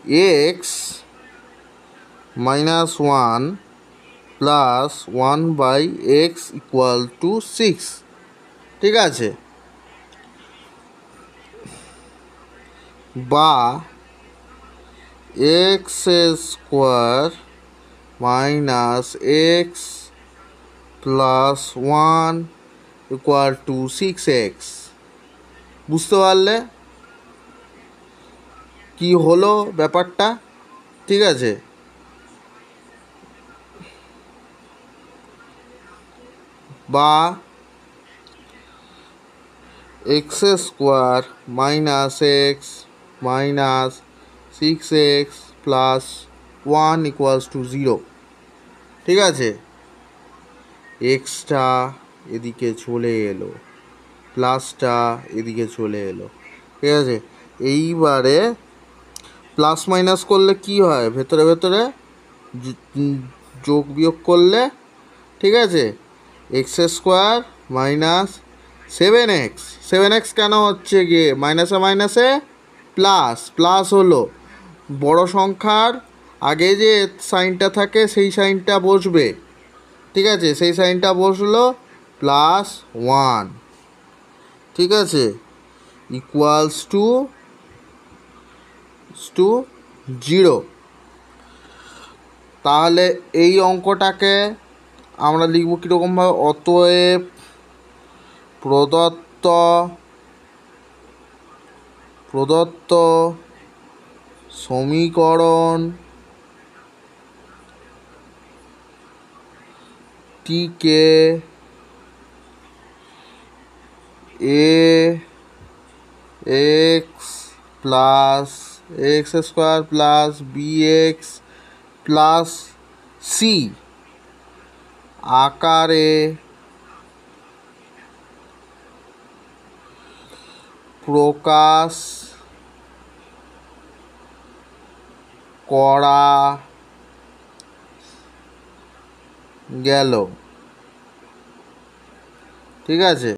X minus one plus one by x equal to six. ঠিক আছে, বা x square minus x plus one equal to six x. বুঝতে পারলে কি হলো ব্যাপারটা? ঠিক আছে, বা x square minus x minus six x plus one equals to zero. ঠিক আছে, এক্সটা এদিকে চলে এলো, প্লাসটা এদিকে চলে এলো। ঠিক আছে, এইবারে প্লাস মাইনাস করলে কি হয়, ভেতরে ভেতরে যোগ বিয়োগ করলে, ঠিক আছে, x square minus seven x কেন হচ্ছে গিয়ে মাইনাসে মাইনাসে প্লাস, প্লাস হলো বড় সংখ্যার আগে যে সাইনটা থাকে সেই সাইনটা বসবে। ঠিক আছে, সেই সাইনটা বসলো প্লাস ওয়ান। ঠিক আছে, ইকুয়ালস টু জিরো। তাহলে এই অঙ্কটাকে আমরা লিখব কীরকমভাবে? অতএব প্রদত্ত সমীকরণটিকে a x plus x square plus b x plus c আকারে প্রকাশ করা গেল। ঠিক আছে।